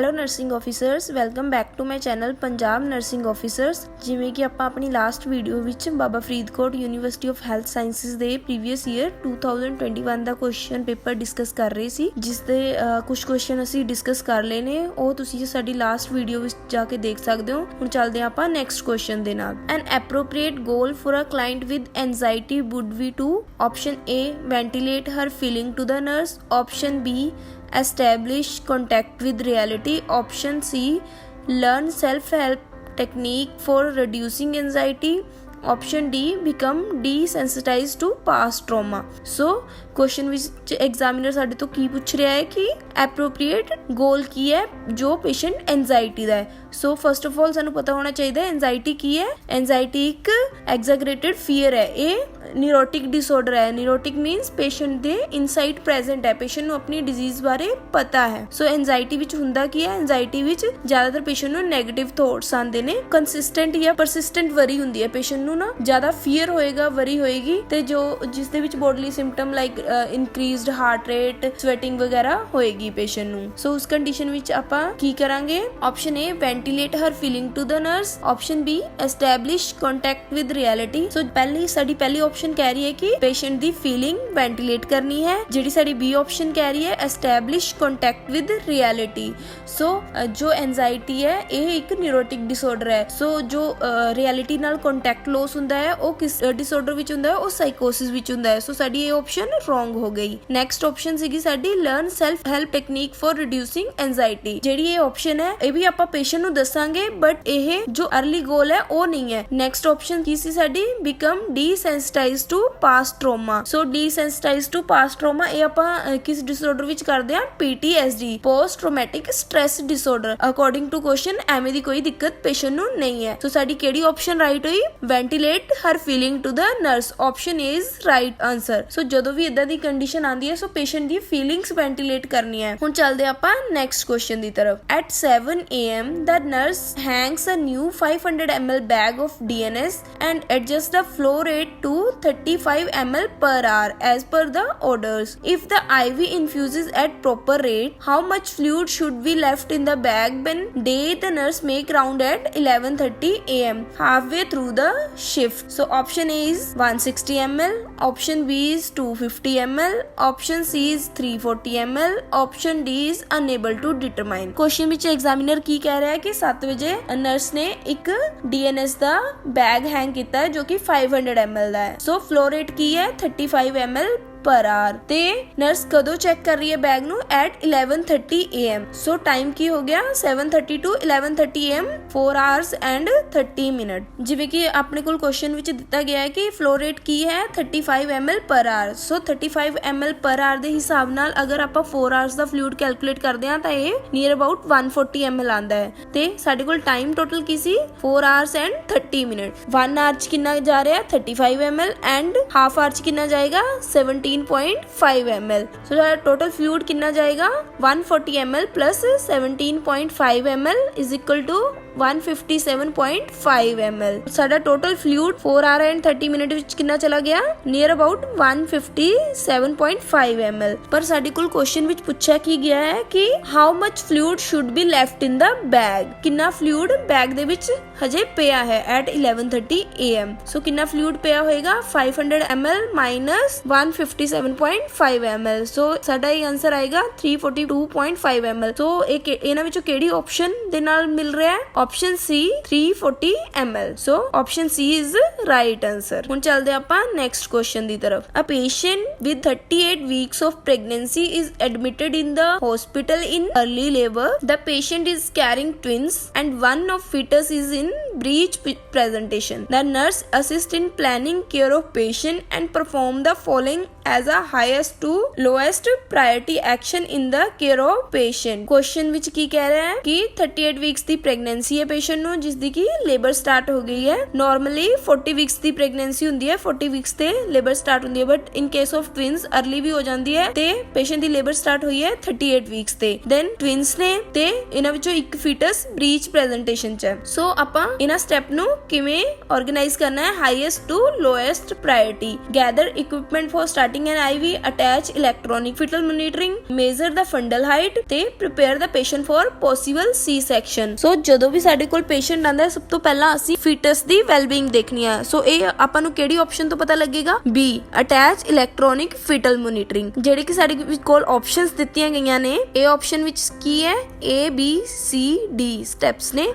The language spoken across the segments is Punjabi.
Hello nursing officers, welcome back to my channel Punjab nursing officers. ਜਿਵੇਂ ਕਿ ਆਪਾਂ ਆਪਣੀ ਲਾਸਟ ਵੀਡੀਓ ਵਿੱਚ Baba Faridkot university of health sciences ਦੇ ਪ੍ਰੀਵੀਅਸ ਈਅਰ 2021 ਦਾ ਕੁਐਸਚਨ ਪੇਪਰ ਡਿਸਕਸ ਕਰ ਰਹੇ ਸੀ, ਜਿਸ ਦੇ ਕੁਝ ਕੁਐਸਚਨ ਅਸੀਂ ਡਿਸਕਸ ਕਰ ਲਏ ਨੇ। ਉਹ ਤੁਸੀਂ ਸਾਡੀ ਲਾਸਟ ਵੀਡੀਓ ਵਿੱਚ ਜਾ ਕੇ ਦੇਖ ਸਕਦੇ ਹੋ। ਹੁਣ ਚੱਲਦੇ ਹਾਂ ਆਪਾਂ ਨੈਕਸਟ ਕੁਐਸਚਨ ਦੇ ਨਾਲ। An appropriate goal for a client with anxiety would be to option A ventilate her feeling to the nurse, option B establish contact with reality, option C learn self-help technique for reducing anxiety, option D become desensitized to past trauma। so question which examiner साडे तो की पूछ रहा है कि एप्रोप्रीएट गोल की है जो पेशेंट एंजाइटी दा है। सो फर्स्ट ऑफ ऑल सानू पता होना चाहिए एंजाइटी की है। एंजाइटी एक एग्जैगरेटेड फियर है, ये न्यूरोटिक डिसऑर्डर है। न्यूरोटिक मीनस पेशेंट दे इनसाइड प्रेजेंट है, पेशेंट नू अपनी डिजीज बारे पता है। सो एंजाइटी विच हुंदा की है, एंजाइटी विच ज्यादातर पेशेंट नू नेगेटिव थॉट्स आंदे ने। कंसिस्टेंट या परसिस्टेंट वरी हुंदी है, पेशेंट नू ना ज्यादा फियर होएगा, वरी होएगी, ते जो जिस दे विच bodily symptom like increased heart rate, sweating वगैरह होएगी पेशेंट नू। सो उस कंडीशन विच आपां की करांगे, option A ventilate her feeling to the nurse, option B establish contact with reality. So पहली ऑप्शन कह रही है कि पेशेंट दी फीलिंग वेंटिलेट करनी है, जिहड़ी साडी बी ऑप्शन कह रही है एस्टैब्लिश कॉन्टैक्ट विद रियलिटी। सो जो एंजाइटी है ये एक न्यूरोटिक डिसऑर्डर है। सो जो रियलिटी नाल कॉन्टैक्ट लॉस हुंदा है वो किस डिसऑर्डर विच हुंदा है, वो साइकोसिस विच हुंदा है। सो साडी ये ऑप्शन रॉन्ग हो गई। नेक्स्ट ऑप्शन सीगी साडी learn self help technique for reducing anxiety. जेडी ये ऑप्शन है ये भी आपां पेशेंट नू दसांगे, बट ये जो अर्ली गोल है वो नहीं है। नेक्स्ट ऑप्शन की सी साडी become desensitized to past trauma. So desensitized to past trauma ये आपां किस डिसऑर्डर विच करदे हां, PTSD, post traumatic stress disorder. According to question एवें दी कोई दिक्कत पेशेंट नू नहीं है। सो साडी केड़ी ऑप्शन राइट हुई, ventilate her feeling to the nurse, option A is right answer. So जदों भी इदां दी कंडीशन आंदी है, सो पेशेंट दी फीलिंग्स वेंटिलेट करनी है। हुण चलदे आपां नेक्स्ट क्वेश्चन दी तरफ। At 7 AM the nurse hangs a new 500 ml bag of DNS and adjusts the flow rate to 35 ml per hour as per the orders. If the IV infuses at proper rate, how much fluid should be left in the bag when the nurse make round at 11:30 AM halfway through the shift? So option A is 160 ml, option B is 250 ml, option C is 340 ml, option D is unable to determine। Question which examiner की कह रहा है कि 7 बजे नर्स ने एक DNS दा बैग हैंग किया है जो कि 500 ml दा है। सो फ्लो रेट की है 35 ml पर आवर, ते नर्स कदों चेक कर रही है बैग नू, एट 11:30 AM। सो टाइम की हो गया 7:30 to 11:30 AM, 4 hours and 30 minute। जिवें कि अपने कोल क्वेश्चन विच दिता गया है कि फ्लो रेट की है 35 ml पर आवर। सो 35 ml पर आवर दे हिसाब नाल अगर आपां 4 hours दा फ्लूइड कैलकुलेट करदे हां तां ये नियर अबाउट 140 ml आंदा है। ते साडे कोल टाइम टोटल की सी 4 hours and 30 minute। 1 hour च किन्ना जा रहा है 35 ml एंड हाफ आवर च किन्ना जाएगा 17.5 ml। सो टोटल फ्लूइड कितना जाएगा 140 ml plus 17.5 ml is equal to 157.5 ml। साडा total fluid 4 hour and 30 minute विच कितना चला गया, नियर अबाउट 157.5 ml। पर साडे कोल क्वेश्चन विच पूछा की गया है कि how much fluid should be left in the bag, कितना फ्लूइड बैग दे विच हजे पिया है एट 11:30 AM। सो कितना फ्लूइड पिया होएगा 500 ml माइनस 157.5 ml। सो साडा ये आंसर आएगा 342.5 ml। सो इन्हां विचों किहड़ी ऑप्शन दे नाल मिल रहा है, option C 340 ml। So option C is right answer. हुण चलदे आपां नेक्स्ट क्वेश्चन दी तरफ। A patient with 38 weeks of pregnancy is admitted in the hospital in early labour. The patient is carrying twins and one of fetus is in breech presentation. The nurse assist in planning care of patient and perform the following as a highest to lowest priority action in the care of patient। Question which की कह रहा है कि 38 वीक्स दी प्रेगनेंसी है पेशेंट नु, जिसदी की लेबर स्टार्ट हो गई है। नॉर्मली 40 वीक्स दी प्रेगनेंसी हुंदी है, 40 वीक्स ते लेबर स्टार्ट हुंदी है, but in case of twins early भी हो जाती है। ते पेशेंट दी लेबर स्टार्ट हुई है 38 वीक्स ते। देन ट्विंस ने ते इन्हां विचों एक फीटस ब्रीच प्रेजेंटेशन च है। सो आपां ਇਹਨਾਂ ਸਟੈਪ ਨੂੰ ਕਿਵੇਂ ਆਰਗੇਨਾਈਜ਼ ਕਰਨਾ ਹੈ, highest to lowest priority, gather equipment for starting an IV, attach electronic fetal monitoring, measure the fundal height ਤੇ prepare the patient for possible C section. So ਜਦੋਂ ਵੀ ਸਾਡੇ ਕੋਲ ਪੇਸ਼ੈਂਟ ਆਂਦਾ ਸਭ ਤੋਂ ਪਹਿਲਾਂ ਅਸੀਂ ਫੀਟਸ ਦੀ ਵੈਲਬੀਇੰਗ ਦੇਖਣੀ ਆ। ਸੋ ਇਹ ਆਪਾਂ ਨੂੰ ਕਿਹੜੀ ਆਪਸ਼ਨ ਤੋਂ ਪਤਾ ਲੱਗੇਗਾ, B attach electronic fetal monitoring, ਜਿਹੜੀ ਕਿ ਸਾਡੇ ਕੋਲ ਆਪਸ਼ਨਸ ਦਿੱਤੀਆਂ ਗਈਆਂ ਨੇ। ਇਹ ਆਪਸ਼ਨ ਵਿੱਚ ਕੀ ਹੈ, A B C D steps ਨੇ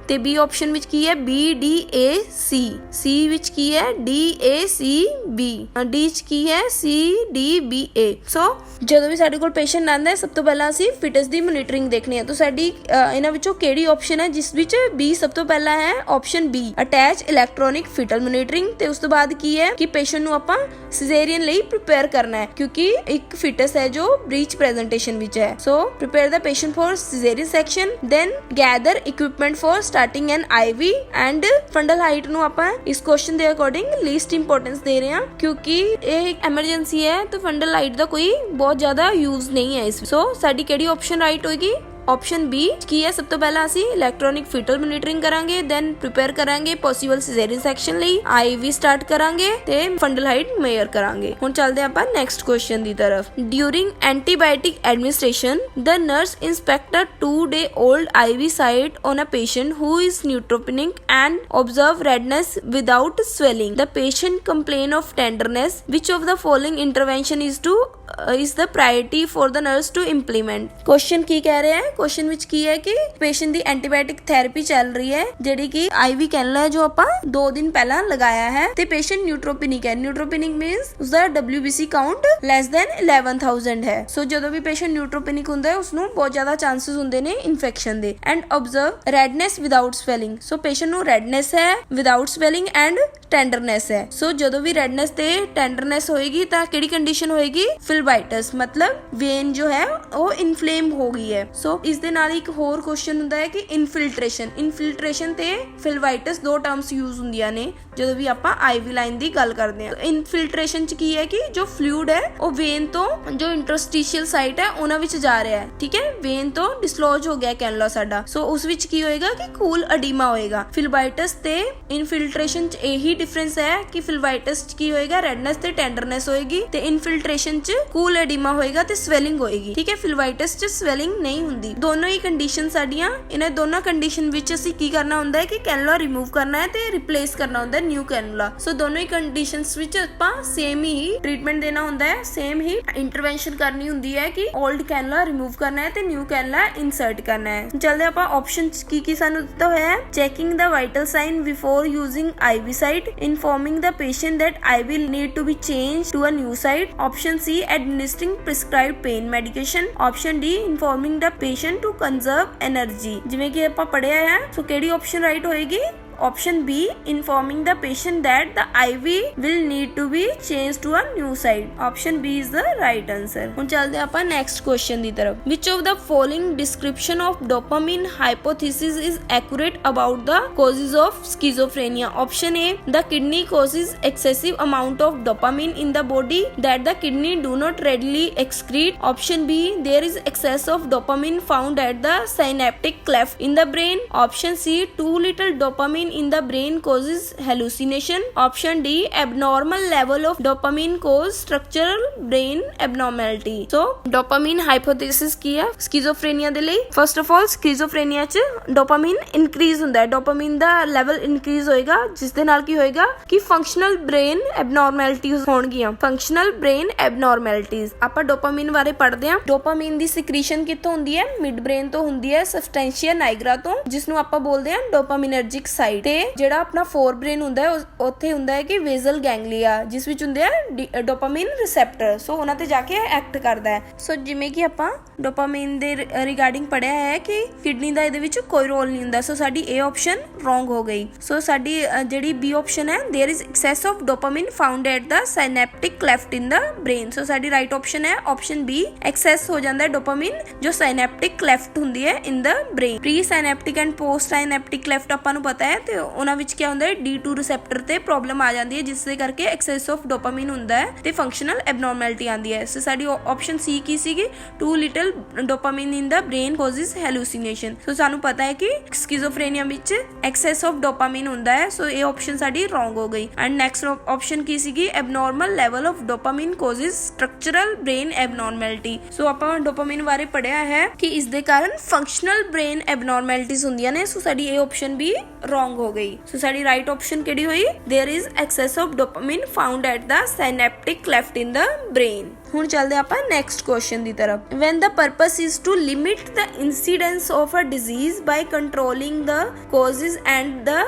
ਤੇ ਬੀ ਆਪਸ਼ਨ ਵਿੱਚ ਕੀ ਹੈ, B D A C, C ਵਿੱਚ ਕੀ ਹੈ, D A C B, D ਵਿੱਚ ਕੀ ਹੈ, C D B A। ਸੋ ਜਦੋਂ ਵੀ ਸਾਡੇ ਕੋਲ ਪੇਸ਼ੈਂਟ ਆਂਦਾ ਹੈ ਸਭ ਤੋਂ ਪਹਿਲਾਂ ਅਸੀਂ ਫਿਟਸ ਦੀ ਮੋਨੀਟਰਿੰਗ ਦੇਖਣੀ ਹੈ। ਤਾਂ ਸਾਡੀ ਇਹਨਾਂ ਵਿੱਚੋਂ ਕਿਹੜੀ ਆਪਸ਼ਨ ਹੈ ਜਿਸ ਵਿੱਚ B ਸਭ ਤੋਂ ਪਹਿਲਾਂ ਹੈ, option B attach electronic fetal monitoring. ਤੇ ਉਸ ਤੋਂ ਬਾਅਦ ਕੀ ਹੈ ਕਿ ਪੇਸ਼ੈਂਟ ਨੂੰ ਆਪਾਂ ਸਿਜ਼ੇਰੀਅਨ ਲਈ ਪ੍ਰੀਪੇਅਰ ਕਰਨਾ ਹੈ ਕਿਉਂਕਿ ਇੱਕ ਫਿਟਸ ਹੈ ਜੋ ਬ੍ਰੀਚ ਪ੍ਰੈਜੈਂਟੇਸ਼ਨ ਵਿੱਚ ਹੈ। So prepare the patient for cesarean section, then gather equipment for starting an IV and fundal height ਨੂੰ ਆਪਾਂ ਇਸ ਕੁਐਸਚਨ ਦੇ ਅਕੋਰਡਿੰਗ ਲੀਸਟ ਇੰਪੋਰਟੈਂਸ ਦੇ ਰਹੇ ਹਾਂ ਕਿਉਂਕਿ ਇਹ ਇੱਕ ਐਮਰਜੈਂਸੀ ਹੈ ਤੇ ਫੰਡਲ ਹਾਈਟ ਦਾ ਕੋਈ ਬਹੁਤ ਜ਼ਿਆਦਾ ਯੂਜ਼ ਨਹੀਂ ਹੈ ਇਸ ਵਿੱਚ। ਸੋ ਸਾਡੀ ਕਿਹੜੀ ਆਪਸ਼ਨ ਰਾਈਟ ਹੋਏਗੀ, ਆਪਸ਼ਨ ਬੀ ਕੀ ਹੈ, ਸਭ ਤੋਂ ਪਹਿਲਾਂ ਅਸੀਂ ਇਲੈਕਟ੍ਰੋਨਿਕ ਫੀਟਲ ਮੋਨੀਟਰਿੰਗ ਕਰਾਂਗੇ, ਦੈਨ ਪ੍ਰੀਪੇਅਰ ਕਰਾਂਗੇ ਪੋਸੀਬਲ ਸਿਜ਼ੇਰੀਅਨ ਸੈਕਸ਼ਨ ਲਈ, ਆਈਵੀ ਸਟਾਰਟ ਕਰਾਂਗੇ ਤੇ ਫੰਡਲ ਹਾਈਟ ਮੇਜ਼ਰ ਕਰਾਂਗੇ। ਹੁਣ ਚੱਲਦੇ ਆਪਾਂ ਨੈਕਸਟ ਕੁਐਸਚਨ ਦੀ ਤਰਫ। During antibiotic administration the nurse inspect a 2-day-old IV site on a patient who is neutropenic and observe redness without swelling. The patient complain of tenderness. Which of the following intervention is the priority for the nurse to implement? Question ਕੀ ਕਹਿ ਰਿਹਾ ਹੈ, ਕੁਐਸਚਨ ਵਿੱਚ ਕੀ ਹੈ ਕਿ ਪੇਸ਼ੈਂਟ ਦੀ ਐਂਟੀਬਾਇਓਟਿਕ ਥੈਰੇਪੀ ਚੱਲ ਰਹੀ ਹੈ ਜਿਹੜੀ ਕਿ ਆਈਵੀ ਕੈਨੂਲਾ ਹੈ ਜੋ ਆਪਾਂ 2 ਦਿਨ ਪਹਿਲਾਂ ਲਗਾਇਆ ਹੈ ਤੇ ਪੇਸ਼ੈਂਟ ਨਿਊਟ੍ਰੋਪੈਨਿਕ ਹੈ। ਨਿਊਟ੍ਰੋਪੈਨਿਕ ਮੀਨਸ ਉਸਦਾ WBC ਕਾਊਂਟ ਲੈਸ ਦੈਨ 11,000 ਹੈ। ਸੋ ਜਦੋਂ ਵੀ ਪੇਸ਼ੈਂਟ ਨਿਊਟ੍ਰੋਪੈਨਿਕ ਹੁੰਦਾ ਹੈ ਉਸਨੂੰ ਬਹੁਤ ਜ਼ਿਆਦਾ ਚਾਂਸਸ ਹੁੰਦੇ ਨੇ ਇਨਫੈਕਸ਼ਨ ਦੇ। And observe readiness without swelling, so patient ਨੂੰ ਰੈਡਨੈਸ ਹੈ ਵਿਦਾਊਟ ਸਵੈਲਿੰਗ ਐਂਡ ਟੈਂਡਰਨੈਸ ਹੈ। ਸੋ ਜਦੋਂ ਵੀ ਰੈਡਨੈਸ ਤੇ ਟੈਂਡਰਨੈਸ ਹੋਏਗੀ ਤਾਂ ਕਿਹੜੀ ਕੰਡੀਸ਼ਨ ਹੋਏਗੀ, ਫਿਲਵਾਈਟਸ, ਮਤਲਬ ਵੇਨ ਜੋ ਹੈ ਉਹ ਇਨਫਲੇਮ ਹੋ ਗਈ ਹੈ। ਸੋ ਇਸ ਦੇ ਨਾਲ ਇੱਕ ਹੋਰ ਕੁਐਸਚਨ ਹੁੰਦਾ ਹੈ ਕਿ ਇਨਫਿਲਟ੍ਰੇਸ਼ਨ ਤੇ ਫਿਲਵਾਈਟਸ ਦੋ ਟਰਮਸ ਯੂਜ਼ ਹੁੰਦੀਆਂ ਨੇ ਜਦੋਂ ਵੀ ਆਪਾਂ ਆਈਵੀ ਲਾਈਨ ਦੀ ਗੱਲ ਕਰਦੇ ਹਾਂ। ਇਨਫਿਲਟ੍ਰੇਸ਼ਨ ਚ ਕੀ ਹੈ ਕਿ ਜੋ ਫਲੂਇਡ ਹੈ ਉਹ ਵੇਨ ਤੋਂ ਜੋ ਇੰਟਰਸਟੀਸ਼ੀਅਲ ਸਾਈਟ ਹੈ ਉਹਨਾਂ ਵਿੱਚ ਜਾ ਰਿਹਾ ਹੈ, ਠੀਕ ਹੈ, ਵੇਨ ਤੋਂ ਡਿਸਲੋਜ ਹੋ ਗਿਆ ਕੈਨੂਲਾ ਸਾਡਾ। ਸੋ ਉਸ ਵਿੱਚ ਕੀ ਹੋਏਗਾ ਕਿ ਕੂਲ ਅਡੀਮਾ ਹੋਏਗਾ। ਫਿਲਵਾਈਟਸ ਤੇ ਇਨਫਿਲਟ੍ਰੇਸ਼ਨ ਚ ਇਹੀ ਡਿਫਰੈਂਸ ਹੈ ਕਿ ਫਿਲਵਾਈਟਸ ਚ ਕੀ ਹੋਏਗਾ, ਰੈਡਨੈਸ ਤੇ ਟੈਂਡਰਨੈਸ ਹੋਏਗੀ ਤੇ ਇਨਫਿਲਟ੍ਰੇਸ਼ਨ ਚ ਕੂਲ ਅਡੀਮਾ ਹੋਏਗਾ ਤੇ ਸਵੈਲਿੰਗ ਹੋਏਗੀ, ਠੀਕ ਹੈ। ਫਿਲਵਾਈਟਸ ਚ ਸਵੈਲਿੰਗ ਨਹੀਂ ਹੁੰਦੀ। ਦੋਨੋਂ ਹੀ ਕੰਡੀਸ਼ਨ ਸਾਡੀਆਂ, ਇਹਨਾਂ ਦੋਨਾਂ ਕੰਡੀਸ਼ਨ ਵਿੱਚ ਅਸੀਂ ਕੀ ਕਰਨਾ ਹੁੰਦਾ ਹੈ ਕਿ ਕੈਨੂਲਾ ਰਿਮੂਵ ਕਰਨਾ ਹੈ ਤੇ ਰਿਪਲੇਸ ਕਰਨਾ ਹੁੰਦਾ ਹੈ ਨਿਊ ਕੈਨੂਲਾ। ਸੋ ਦੋਨੋਂ ਹੀ ਕੰਡੀਸ਼ਨਸ ਵਿੱਚ ਆਪਾਂ ਸੇਮ ਹੀ ਟ੍ਰੀਟਮੈਂਟ ਦੇਣਾ ਹੁੰਦਾ ਹੈ, ਸੇਮ ਹੀ ਇੰਟਰਵੈਂਸ਼ਨ ਕਰਨੀ ਹੁੰਦੀ ਹੈ ਕਿ 올ਡ ਕੈਨੂਲਾ ਰਿਮੂਵ ਕਰਨਾ ਹੈ ਤੇ ਨਿਊ ਕੈਨੂਲਾ ਇਨਸਰਟ ਕਰਨਾ ਹੈ। ਚਲਦੇ ਆਪਾਂ ਆਪਸ਼ਨ ਕੀ ਸਾਨੂੰ ਦਿੱਤਾ ਹੋਇਆ ਹੈ, checking the vital sign before using IV site, informing the patient that IV need to be changed to a new site, option C administering prescribed pain medication, option D informing the patient to conserve energy। ਜਿਵੇਂ ਕਿ ਆਪਾਂ ਪੜਿਆ ਹੈ, ਸੋ ਕਿਹੜੀ ਆਪਸ਼ਨ ਰਾਈਟ ਹੋਏਗੀ, option B informing the patient that the IV will need to be changed to a new site, option B is the right answer। ਹੁਣ ਚੱਲਦੇ ਆਪਾਂ next question ਦੀ ਤਰਫ। which of the following description of dopamine hypothesis is accurate about the causes of schizophrenia? option A the kidney causes excessive amount of dopamine in the body that the kidney do not readily excrete, option B there is excess of dopamine found at the synaptic cleft in the brain, option C too little dopamine in the brain causes hallucination, option D abnormal level of dopamine cause structural brain abnormality। so dopamine hypothesis ਕੀ ਹੈ schizophrenia ਦੇ ਲਈ? first of all schizophrenia ਚ dopamine increase ਹੁੰਦਾ ਹੈ, dopamine ਦਾ level increase ਹੋਏਗਾ ਜਿਸ ਦੇ ਨਾਲ ਕੀ ਹੋਏਗਾ ਕਿ functional brain abnormalities ਹੋਣਗੀਆਂ, functional brain abnormalities। ਆਪਾਂ dopamine ਬਾਰੇ ਪੜ੍ਹਦੇ ਹਾਂ। dopamine ਦੀ secretion ਕਿੱਥੋਂ ਹੁੰਦੀ ਹੈ? ਮਿਡ ਬ੍ਰੇਨ ਤੋਂ ਹੁੰਦੀ ਹੈ, substantia nigra ਤੋਂ, ਜਿਸ ਨੂੰ ਆਪਾਂ ਬੋਲਦੇ ਹਾਂ dopaminergic ਸਾਈਟ। ਤੇ ਜਿਹੜਾ ਆਪਣਾ ਫੋਰ ਬ੍ਰੇਨ ਹੁੰਦਾ ਹੈ ਉੱਥੇ ਹੁੰਦਾ ਹੈ ਕਿ ਵੇਜ਼ਲ ਗੈਂਗਲੀਆ ਜਿਸ ਵਿੱਚ ਹੁੰਦੇ ਆ ਡੋਪਾਮਾਈਨ ਰਿਸੈਪਟਰ, ਸੋ ਉਹਨਾਂ ਤੇ ਜਾ ਕੇ ਐਕਟ ਕਰਦਾ ਹੈ। ਸੋ ਜਿਵੇਂ ਕਿ ਆਪਾਂ ਡੋਪਾਮਾਈਨ ਦੇ ਰਿਗਾਰਡਿੰਗ ਪੜਿਆ ਹੈ ਕਿ ਕਿਡਨੀ ਦਾ ਇਹਦੇ ਵਿੱਚ ਕੋਈ ਰੋਲ ਨਹੀਂ ਹੁੰਦਾ, ਸੋ ਸਾਡੀ ਇਹ ਆਪਸ਼ਨ ਰੋਂਗ ਹੋ ਗਈ। ਸੋ ਸਾਡੀ ਜਿਹੜੀ ਬੀ ਆਪਸ਼ਨ ਹੈ there is excess of dopamine found at the synaptic cleft in the brain. So ਸਾਡੀ ਰਾਈਟ ਆਪਸ਼ਨ ਹੈ ਆਪਸ਼ਨ ਬੀ, ਐਕਸੈਸ ਹੋ ਜਾਂਦਾ ਹੈ ਡੋਪਾਮਾਈਨ ਜੋ ਸਾਈਨੈਪਟਿਕ ਕਲੈਫਟ ਹੁੰਦੀ ਹੈ in the brain. Pre synaptic and post synaptic cleft ਆਪਾਂ ਨੂੰ ਪਤਾ ਹੈ ਤੇ ਉਹਨਾਂ ਵਿੱਚ ਕੀ ਹੁੰਦਾ ਹੈ D2 ਰਿਸੈਪਟਰ ਤੇ ਪ੍ਰੋਬਲਮ ਆ ਜਾਂਦੀ ਹੈ, ਜਿਸ ਦੇ ਕਰਕੇ ਐਕਸੈਸ ਆਫ ਡੋਪਾਮਾइन ਹੁੰਦਾ ਹੈ ਤੇ ਫੰਕਸ਼ਨਲ ਐਬਨੋਰਮੈਲਿਟੀ ਆਉਂਦੀ ਹੈ। ਸੋ ਸਾਡੀ ਆਪਸ਼ਨ ਸੀ ਕੀ ਸੀਗੀ, too little dopamine in the brain causes hallucination. So ਸਾਨੂੰ ਪਤਾ ਹੈ ਕਿ ਸਕਿਜ਼ੋਫਰੇਨੀਆ ਵਿੱਚ ਐਕਸੈਸ ਆਫ ਡੋਪਾਮਾइन ਹੁੰਦਾ ਹੈ, ਸੋ ਇਹ ਆਪਸ਼ਨ ਸਾਡੀ ਰੋਂਗ ਹੋ ਗਈ। ਐਂਡ ਨੈਕਸਟ ਆਪਸ਼ਨ ਕੀ ਸੀਗੀ, abnormal level of dopamine causes structural brain abnormality. So ਆਪਾਂ ਡੋਪਾਮਾइन ਬਾਰੇ ਪੜਿਆ ਹੈ ਕਿ ਇਸ ਦੇ ਕਾਰਨ ਫੰਕਸ਼ਨਲ ਬ੍ਰੇਨ ਐਬਨੋਰਮੈਲਿਟੀਜ਼ ਹੁੰਦੀਆਂ ਨੇ, ਸੋ ਸਾਡੀ ਇਹ ਆਪਸ਼ਨ ਵੀ ਰੋਂਗ ਹੋ ਗਈ। ਸੋ ਸਾਡੀ ਰਾਈਟ ਆਪਸ਼ਨ ਕਿਹੜੀ ਹੋਈ, there is excess of dopamine found at the synaptic cleft in the brain. ਹੁਣ ਚੱਲਦੇ ਆਪਾਂ ਨੈਕਸਟ ਕੁਐਸਚਨ ਦੀ ਤਰਫ। when the purpose is to limit the incidence of a disease by controlling the causes and the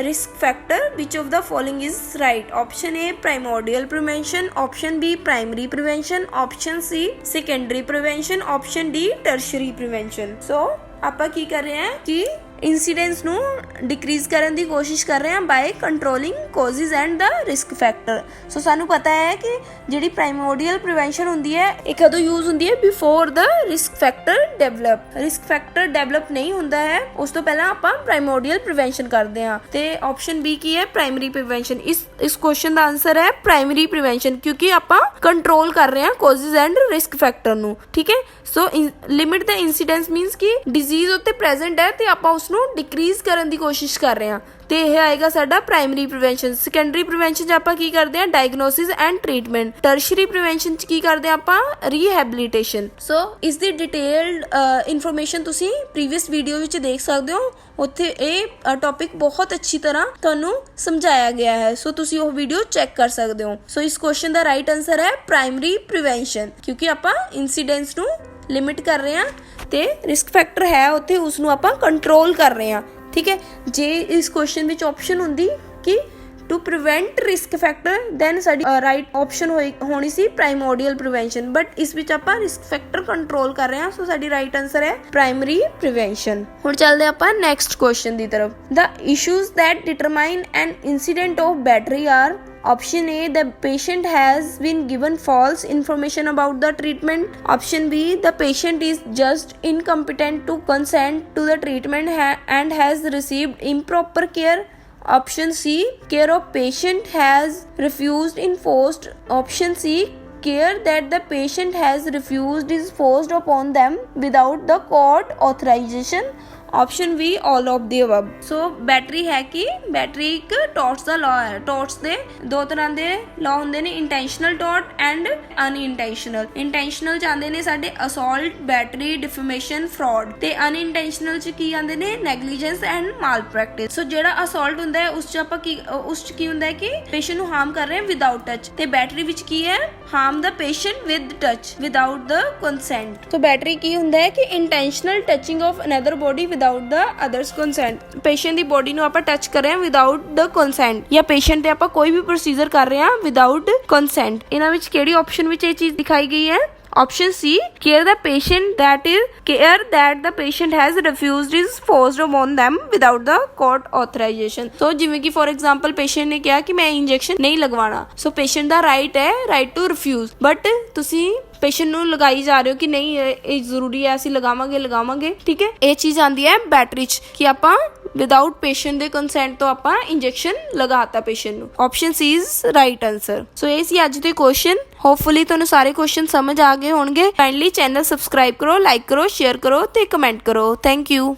risk factor, which of the following is right? option A primordial prevention, option B primary prevention, option C secondary prevention, option D tertiary prevention। so ਆਪਾਂ ਕੀ ਕਰ ਰਹੇ ਹਾਂ ਕਿ इंसीडेंस ਨੂੰ डिक्रीज ਕਰਨ ਦੀ ਕੋਸ਼ਿਸ਼ ਕਰ ਰਹੇ ਹਾਂ by controlling causes and the risk factor. So ਸਾਨੂੰ ਪਤਾ ਹੈ ਕਿ ਜਿਹੜੀ ਪ੍ਰਾਇਮੋਰਡੀਅਲ ਪ੍ਰੀਵੈਂਸ਼ਨ ਹੁੰਦੀ ਹੈ ਇਹ ਕਦੋਂ ਯੂਜ਼ ਹੁੰਦੀ ਹੈ, before the risk factor develop. Risk factor develop ਨਹੀਂ ਹੁੰਦਾ ਹੈ ਉਸ ਤੋਂ ਪਹਿਲਾਂ ਆਪਾਂ ਪ੍ਰਾਇਮੋਰਡੀਅਲ ਪ੍ਰੀਵੈਂਸ਼ਨ ਕਰਦੇ ਹਾਂ। ਤੇ ਆਪਸ਼ਨ ਬੀ ਕੀ ਹੈ, ਪ੍ਰਾਇਮਰੀ ਪ੍ਰੀਵੈਂਸ਼ਨ। ਇਸ ਕੁਐਸਚਨ ਦਾ ਆਨਸਰ ਹੈ ਪ੍ਰਾਇਮਰੀ ਪ੍ਰੀਵੈਂਸ਼ਨ, ਕਿਉਂਕਿ ਆਪਾਂ ਕੰਟਰੋਲ ਕਰ ਰਹੇ ਹਾਂ ਕਾਜ਼ਸ ਐਂਡ ਰਿਸਕ ਫੈਕਟਰ ਨੂੰ। ਠੀਕ ਹੈ, ਸੋ ਲਿਮਿਟ ਦਾ ਇਨਸੀਡੈਂਸ ਮੀਨਸ ਕਿ ਡਿਜ਼ੀਜ਼ ਉੱਤੇ ਪ੍ਰੈਜ਼ੈਂਟ ਹੈ ਤੇ ਆਪਾਂ ਉਸਨੂੰ ਡਿਕਰੀਜ਼ ਕਰਨ ਦੀ ਕੋਸ਼ਿਸ਼ ਕਰ ਰਹੇ ਹਾਂ, ਤੇ ਇਹ ਆਏਗਾ ਸਾਡਾ ਪ੍ਰਾਇਮਰੀ ਪ੍ਰੀਵੈਂਸ਼ਨ। ਸੈਕੰਡਰੀ ਪ੍ਰੀਵੈਂਸ਼ਨ 'ਚ ਆਪਾਂ ਕੀ ਕਰਦੇ ਹਾਂ, diagnosis and treatment. Tertiary prevention 'ਚ ਕੀ ਕਰਦੇ ਹਾਂ ਆਪਾਂ, ਰੀਹੈਬਿਲਿਟੇਸ਼ਨ। ਸੋ ਇਸ ਦੀ ਡਿਟੇਲਡ ਇਨਫੋਰਮੇਸ਼ਨ ਤੁਸੀਂ ਪ੍ਰੀਵੀਅਸ ਵੀਡੀਓ ਵਿੱਚ ਦੇਖ ਸਕਦੇ ਹੋ, ਉੱਥੇ ਇਹ ਟੌਪਿਕ ਬਹੁਤ ਅੱਛੀ ਤਰ੍ਹਾਂ ਤੁਹਾਨੂੰ ਸਮਝਾਇਆ ਗਿਆ ਹੈ, ਸੋ ਤੁਸੀਂ ਉਹ ਵੀਡੀਓ ਚੈੱਕ ਕਰ ਸਕਦੇ ਹੋ। ਸੋ ਇਸ ਕੁਐਸਚਨ ਦਾ ਰਾਈਟ ਆਨਸਰ ਹੈ ਪ੍ਰਾਇਮਰੀ ਪ੍ਰੀਵੈਂਸ਼ਨ, ਕਿਉਂਕਿ ਆਪਾਂ ਇਨਸੀਡੈਂਸ ਨੂੰ ਲਿਮਿਟ ਕਰ ਰਹੇ ਹਾਂ ਤੇ ਰਿਸਕ ਫੈਕਟਰ ਹੈ ਉੱਥੇ ਉਸਨੂੰ ਆਪਾਂ ਕੰਟਰੋਲ ਕਰ ਰਹੇ ਹਾਂ। ਠੀਕ ਹੈ, ਜੇ ਇਸ ਕੁਐਸਚਨ ਵਿੱਚ ਆਪਸ਼ਨ ਹੁੰਦੀ ਕਿ to prevent risk factor, then ਸਾਡੀ ਰਾਈਟ ਆਪਸ਼ਨ ਹੋਣੀ ਸੀ ਪ੍ਰਾਇਮੋਰਡੀਅਲ ਪ੍ਰੀਵੈਂਸ਼ਨ, ਬਟ ਇਸ ਵਿੱਚ ਆਪਾਂ ਰਿਸਕ ਫੈਕਟਰ ਕੰਟਰੋਲ ਕਰ ਰਹੇ ਹਾਂ, ਸੋ ਸਾਡੀ ਰਾਈਟ ਆਨਸਰ ਹੈ ਪ੍ਰਾਇਮਰੀ ਪ੍ਰੀਵੈਂਸ਼ਨ। ਹੁਣ ਚੱਲਦੇ ਆਪਾਂ ਨੈਕਸਟ ਕੁਐਸਚਨ ਦੀ ਤਰਫ। The issues that determine an incident of battery are option A the patient has been given false information about the treatment, option B the patient is just incompetent to consent to the treatment and has received improper care, option C care of patient has refused enforced, option C care that the patient has refused is forced upon them without the court authorization, option B all of the above. So battery ਹੈ ਕਿ ਬੈਟਰੀ ਇੱਕ ਟੋਰਟਸ ਦਾ ਲਾਅ ਹੈ। ਟੋਰਟਸ ਦੇ ਦੋ ਤਰ੍ਹਾਂ ਦੇ ਲਾਅ ਹੁੰਦੇ ਨੇ, ਇੰਟੈਂਸ਼ਨਲ ਟੋਰਟ ਐਂਡ ਅਨਇੰਟੈਂਸ਼ਨਲ। ਇੰਟੈਂਸ਼ਨਲ ਚ ਆਉਂਦੇ ਨੇ ਸਾਡੇ ਅਸੌਲਟ, ਬੈਟਰੀ, ਡਿਫੇਮੇਸ਼ਨ, ਫਰਾਡ, ਤੇ ਅਨਇੰਟੈਂਸ਼ਨਲ ਚ ਕੀ ਆਉਂਦੇ ਨੇ, ਨੈਗਲੀਜੈਂਸ ਐਂਡ ਮਾਲ ਪ੍ਰੈਕਟਿਸ। ਸੋ ਜਿਹੜਾ ਅਸੌਲਟ ਹੁੰਦਾ ਹੈ ਉਸ ਚ ਆਪਾਂ ਕੀ ਹੁੰਦਾ ਹੈ ਕਿ ਪੇਸ਼ੈਂਟ ਨੂੰ ਹਾਰਮ ਕਰ ਰਹੇ ਹਾਂ ਵਿਦਆਊਟ ਟੱਚ, ਤੇ ਬੈਟਰੀ ਵਿੱਚ ਕੀ ਹੈ, harm the patient with touch without the consent. So battery ਕੀ ਹੁੰਦਾ ਹੈ ਕਿ intentional touching of another body without the others consent. Patient ਦੀ ਬੋਡੀ ਨੂੰ ਆਪਾਂ ਟੱਚ ਕਰ ਰਹੇ ਹਾਂ ਵਿਦਆਊਟ ਦਾ ਕੰਸੈਂਟ, ਜਾਂ ਪੇਸ਼ੈਂਟ ਤੇ ਆਪਾਂ ਕੋਈ ਵੀ ਪ੍ਰੋਸੀਜਰ ਕਰ ਰਹੇ ਹਾਂ ਵਿਦਆਊਟ ਕੰਸੈਂਟ। ਇਹਨਾਂ ਵਿੱਚ ਕਿਹੜੀ ਆਪਸ਼ਨ ਵਿੱਚ ਇਹ ਚੀਜ਼ ਦਿਖਾਈ ਗਈ ਹੈ, option C care the patient that the patient has refused is forced upon them without the court authorization। so ਜਿਵੇਂ ਕਿ ਫੋਰ ਐਗਜ਼ਾਮਪਲ ਪੇਸ਼ੈਂਟ ਨੇ ਕਿਹਾ ਕਿ ਮੈਂ ਇੰਜੈਕਸ਼ਨ ਨਹੀਂ ਲਗਵਾਉਣਾ, ਸੋ ਪੇਸ਼ੈਂਟ ਦਾ ਰਾਈਟ ਹੈ, ਰਾਈਟ ਟੂ ਰਿਫਿਊਜ਼, ਬਟ ਤੁਸੀਂ ਪੇਸ਼ੈਂਟ ਨੂੰ ਲਗਾਈ ਜਾ ਰਹੇ ਹੋ ਕਿ ਨਹੀਂ ਇਹ ਜ਼ਰੂਰੀ ਹੈ, ਅਸੀਂ ਲਗਾਵਾਂਗੇ। ਠੀਕ ਹੈ, ਇਹ ਚੀਜ਼ ਆਉਂਦੀ ਹੈ ਬੈਟਰੀ 'ਚ ਕਿ ਆਪਾਂ ਵਿਦਆਊਟ ਪੇਸ਼ੈਂਟ ਦੇ ਕੰਸੈਂਟ ਤੋਂ ਆਪਾਂ ਇੰਜੈਕਸ਼ਨ ਲਗਾਤਾ ਪੇਸ਼ੈਂਟ ਨੂੰ। Option C is right answer. So ਇਹ ਸੀ ਅੱਜ ਦੇ ਕੁਐਸਚਨ। ਹੋਪਫੁਲੀ ਤੁਹਾਨੂੰ ਸਾਰੇ ਕੁਐਸਚਨ ਸਮਝ ਆ ਗਏ ਹੋਣਗੇ। ਕਾਈਂਡਲੀ ਚੈਨਲ ਸਬਸਕ੍ਰਾਈਬ ਕਰੋ, ਲਾਈਕ ਕਰੋ, ਸ਼ੇਅਰ ਕਰੋ ਤੇ ਕਮੈਂਟ ਕਰੋ। Thank you.